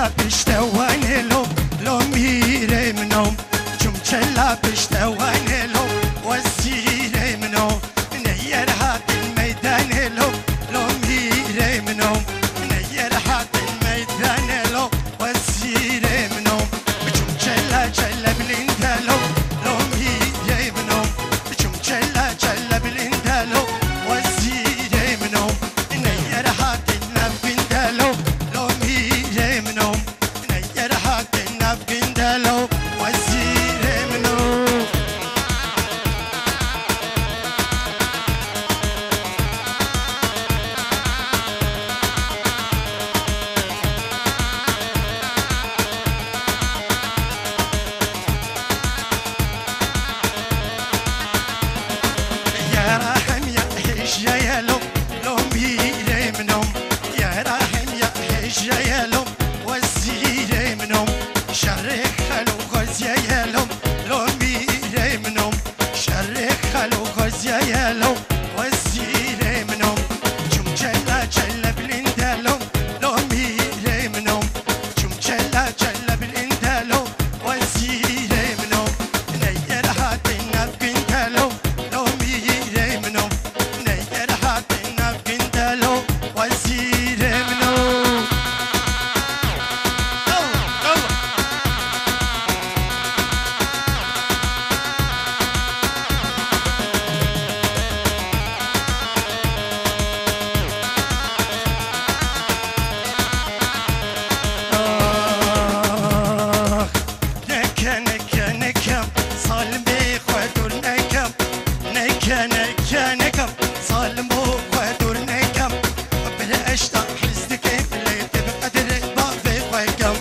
چلا پشتوانه لو میره منم چم چلا پشتوانه لو وزیره منم نیر حق المیدان لو میره منم نیر حق المیدان لو وزیره منم چم چلا بلنده لو میره منم چم چلا بلنده لو وزیره منم نیر حق النبنده لو میره منم نیر حق النبنده لو وزیره منم يا راحم يا هجة يا لو ميري منهم يا راحم يا هجة يا لو وزيري منهم شريك خلو غزية يا لو ميري منهم شريك خلو غزية يا لو وزيري منهم جم جلا بلندا لو ميري منهم جم جلا بلندا لو وزيري منهم نير هاتنا بندا لو ميري منهم نير هاتنا بندا لو وزيري منهم نكم صالم بخواتور نكم صالم بخواتور نكم بلا اشتاق حزتك اللي تبقى دربا في خوكم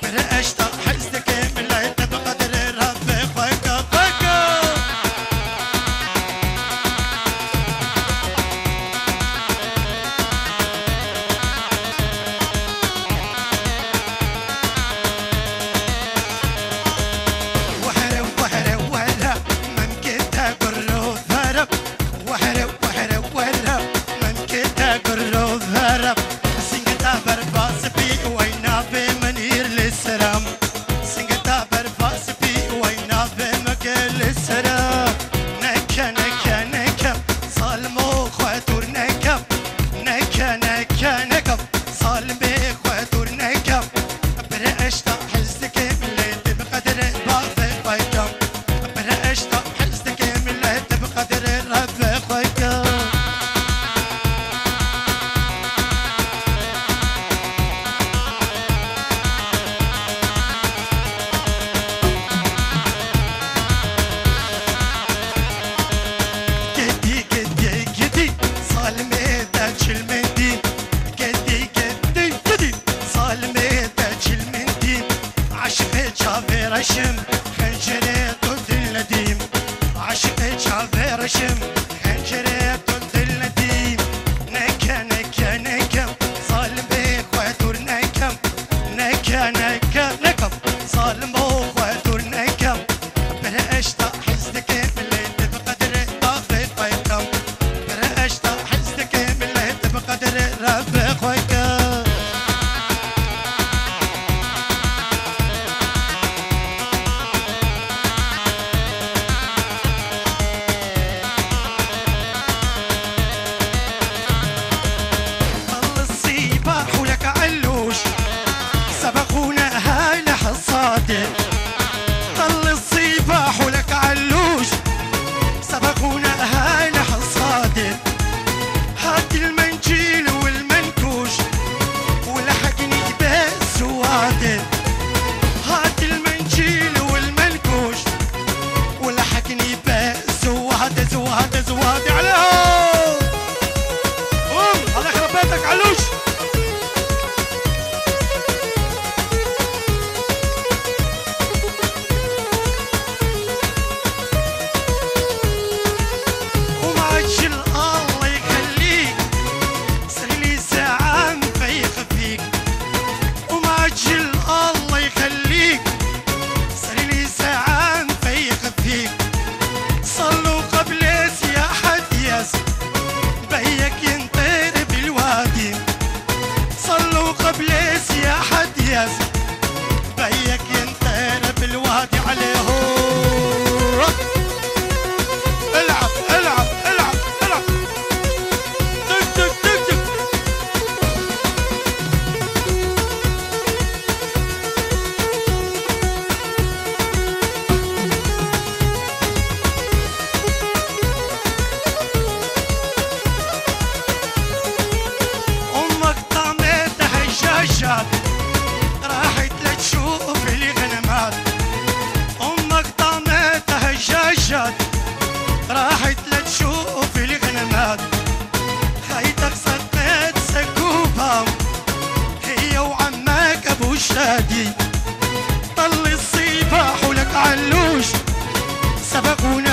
بلا اشتاق حزتك اللي تبقى دربا في خوكم صالم بخواتور نكم بلا اشتاق حزتك اللي تبقى دربا في خوكم بلا اشتاق حزتك اللي تبقى دربا في خوكم قدي صالم ذاك المندي قدي صالم ذاك المندي عشق شافي رشم خنجري ضد النديم عشق شافي رشم خنجري ضد النديم نكم صالم بخواتور نكم صالم بخواتور نكم بلا اشتاق حزتك اللي تبقى دربا في خوكم بلا اشتاق حزتك اللي تبقى دربا في خوكم ظل الصباح ولك علوش سبقونا هاي حصادي ظل الصباح ولك علوش سبقونا هاي حصادي هات المنجيل والمنكوش ولحقني بالسوادي هات المنجيل والمنكوش ولحقني بالسوادي زوادي عليهم الله يخرب بيتك علوش ومعجل الله يخليك سرلي ساعة مفيخ فيك ومعجل الله يخليك سرلي ساعة مفيخ فيك صلوا قبل يا حد ياس بيك ينطير بالوادي قونه